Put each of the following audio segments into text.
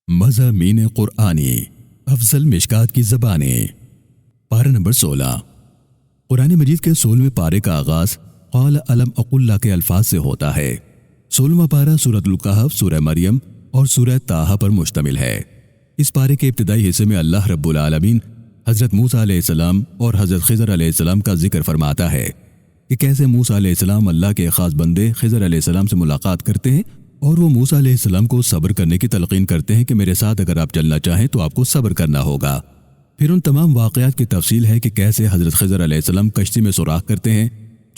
مضامین قرآنی افضل مشکات کی زبانیں۔ پارہ نمبر 16۔ قرآن مجید کے 16ویں پارے کا آغاز قال الم اقل لک کے الفاظ سے ہوتا ہے۔ 16واں پارہ سورۃ الکہف، سورہ مریم اور سورہ طٰہٰ پر مشتمل ہے۔ اس پارے کے ابتدائی حصے میں اللہ رب العالمین حضرت موسیٰ علیہ السلام اور حضرت خضر علیہ السلام کا ذکر فرماتا ہے کہ کیسے موسیٰ علیہ السلام اللہ کے خاص بندے خضر علیہ السلام سے ملاقات کرتے ہیں اور وہ موسیٰ علیہ السلام کو صبر کرنے کی تلقین کرتے ہیں کہ میرے ساتھ اگر آپ چلنا چاہیں تو آپ کو صبر کرنا ہوگا۔ پھر ان تمام واقعات کی تفصیل ہے کہ کیسے حضرت خضر علیہ السلام کشتی میں سوراخ کرتے ہیں،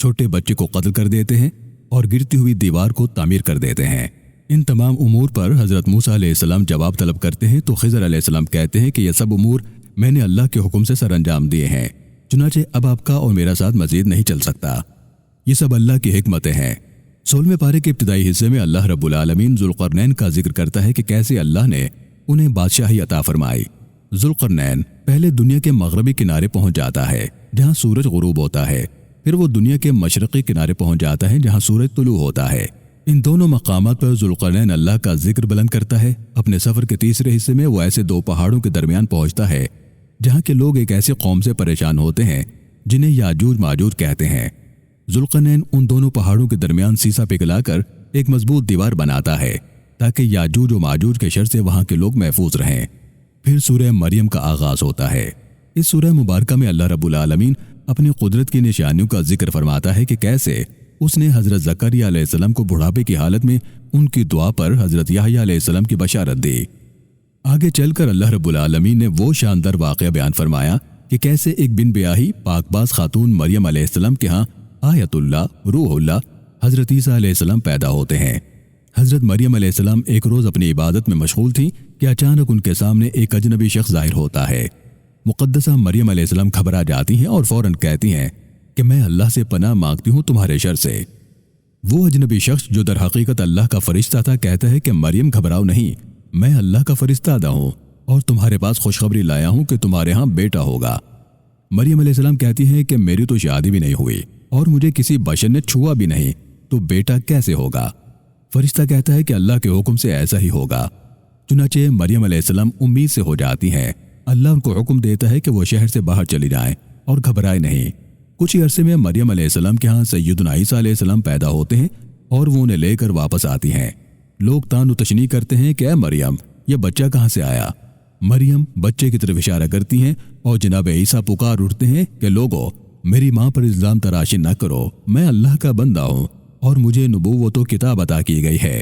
چھوٹے بچے کو قتل کر دیتے ہیں اور گرتی ہوئی دیوار کو تعمیر کر دیتے ہیں۔ ان تمام امور پر حضرت موسیٰ علیہ السلام جواب طلب کرتے ہیں تو خضر علیہ السلام کہتے ہیں کہ یہ سب امور میں نے اللہ کے حکم سے سر انجام دیے ہیں، چنانچہ اب آپ کا اور میرا ساتھ مزید نہیں چل سکتا۔ یہ سب اللہ کی حکمتیں ہیں۔ 16ویں پارے کے ابتدائی حصے میں اللہ رب العالمین ذوالقرنین کا ذکر کرتا ہے کہ کیسے اللہ نے انہیں بادشاہی عطا فرمائی۔ ذوالقرنین پہلے دنیا کے مغربی کنارے پہنچ جاتا ہے جہاں سورج غروب ہوتا ہے، پھر وہ دنیا کے مشرقی کنارے پہنچ جاتا ہے جہاں سورج طلوع ہوتا ہے۔ ان دونوں مقامات پر ذوالقرنین اللہ کا ذکر بلند کرتا ہے۔ اپنے سفر کے تیسرے حصے میں وہ ایسے دو پہاڑوں کے درمیان پہنچتا ہے جہاں کے لوگ ایک ایسی قوم سے پریشان ہوتے ہیں جنہیں یاجوج ماجوج کہتے ہیں۔ ذوالقرنین ان دونوں پہاڑوں کے درمیان سیسا پگھلا کر ایک مضبوط دیوار بناتا ہے تاکہ یاجوج و ماجوج کے شر سے وہاں کے لوگ محفوظ رہیں۔ پھر سورہ مریم کا آغاز ہوتا ہے۔ اس سورہ مبارکہ میں اللہ رب العالمین اپنی قدرت کی نشانیوں کا ذکر فرماتا ہے کہ کیسے اس نے حضرت زکریا علیہ السلام کو بڑھاپے کی حالت میں ان کی دعا پر حضرت یحییٰ علیہ السلام کی بشارت دی۔ آگے چل کر اللہ رب العالمین نے وہ شاندار واقعہ بیان فرمایا کہ کیسے ایک بن بیاہی پاک باز خاتون مریم علیہ السلام کے ہاں آیت اللہ روح اللہ حضرت عیسیٰ علیہ السلام پیدا ہوتے ہیں۔ حضرت مریم علیہ السلام ایک روز اپنی عبادت میں مشغول تھیں کہ اچانک ان کے سامنے ایک اجنبی شخص ظاہر ہوتا ہے۔ مقدسہ مریم علیہ السلام گھبرا جاتی ہیں اور فوراً کہتی ہیں کہ میں اللہ سے پناہ مانگتی ہوں تمہارے شر سے۔ وہ اجنبی شخص جو در حقیقت اللہ کا فرشتہ تھا کہتا ہے کہ مریم گھبراؤ نہیں، میں اللہ کا فرشتہ ہوں اور تمہارے پاس خوشخبری لایا ہوں کہ تمہارے ہاں بیٹا ہوگا۔ مریم علیہ السلام کہتی ہیں کہ میری تو شادی بھی نہیں ہوئی اور مجھے کسی بشر نے چھوا بھی نہیں، تو بیٹا کیسے ہوگا؟ فرشتہ کہتا ہے کہ اللہ کے حکم سے ایسا ہی ہوگا۔ چنانچہ مریم علیہ السلام امید سے ہو جاتی ہیں۔ اللہ ان کو حکم دیتا ہے کہ وہ شہر سے باہر چلی جائیں اور گھبرائے نہیں۔ کچھ ہی عرصے میں مریم علیہ السلام کے ہاں سیدنا عیسیٰ علیہ السلام پیدا ہوتے ہیں اور وہ انہیں لے کر واپس آتی ہیں۔ لوگ تان و تشنیع کرتے ہیں کہ اے مریم، یہ بچہ کہاں سے آیا؟ مریم بچے کی طرف اشارہ کرتی ہیں اور جناب عیسیٰ پکار اٹھتے ہیں کہ لوگو میری ماں پر الزام تراشی نہ کرو، میں اللہ کا بندہ ہوں اور مجھے نبوت و کتاب عطا کی گئی ہے۔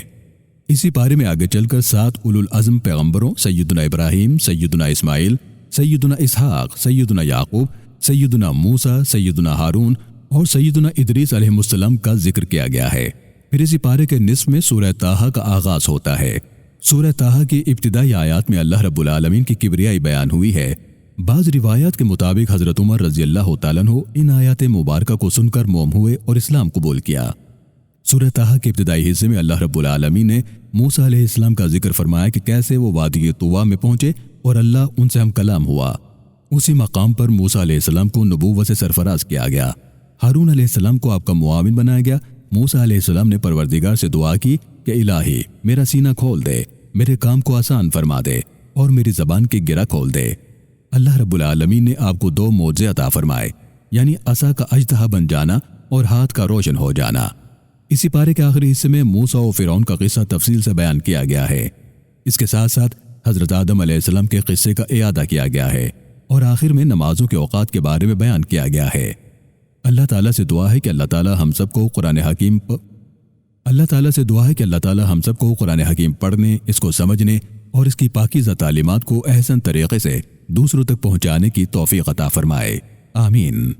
اسی پارے میں آگے چل کر 7 اولو العزم پیغمبروں سیدنا ابراہیم، سیدنا اسماعیل، سیدنا اسحاق، سیدنا یعقوب، سیدنا موسیٰ، سیدنا ہارون اور سیدنا ادریس علیہ السلام کا ذکر کیا گیا ہے۔ پھر اسی پارے کے نصف میں سورہ طٰہٰ کا آغاز ہوتا ہے۔ سورہ طٰہٰ کی ابتدائی آیات میں اللہ رب العالمین کی کبریائی بیان ہوئی ہے۔ بعض روایات کے مطابق حضرت عمر رضی اللہ تعالیٰ عنہ ان آیات مبارکہ کو سن کر موم ہوئے اور اسلام قبول کیا۔ سورہ طٰہٰ کے ابتدائی حصے میں اللہ رب العالمین نے موسیٰ علیہ السلام کا ذکر فرمایا کہ کیسے وہ وادی طویٰ میں پہنچے اور اللہ ان سے ہم کلام ہوا۔ اسی مقام پر موسیٰ علیہ السلام کو نبوت سے سرفراز کیا گیا۔ ہارون علیہ السلام کو آپ کا معاون بنایا گیا۔ موسیٰ علیہ السلام نے پروردگار سے دعا کی کہ الہی میرا سینہ کھول دے، میرے کام کو آسان فرما دے اور میری زبان کی گرہ کھول دے۔ اللہ رب العالمین نے آپ کو 2 معجزے عطا فرمائے، یعنی عصا کا اژدہا بن جانا اور ہاتھ کا روشن ہو جانا۔ اسی پارے کے آخری حصے میں موسیٰ و فرعون کا قصہ تفصیل سے بیان کیا گیا ہے۔ اس کے ساتھ ساتھ حضرت آدم علیہ السلام کے قصے کا اعادہ کیا گیا ہے اور آخر میں نمازوں کے اوقات کے بارے میں بیان کیا گیا ہے۔ اللہ تعالیٰ سے دعا ہے کہ اللہ تعالیٰ ہم سب کو قرآن حکیم پڑھنے، اس کو سمجھنے اور اس کی پاکیزہ تعلیمات کو احسن طریقے سے دوسروں تک پہنچانے کی توفیق عطا فرمائے۔ آمین۔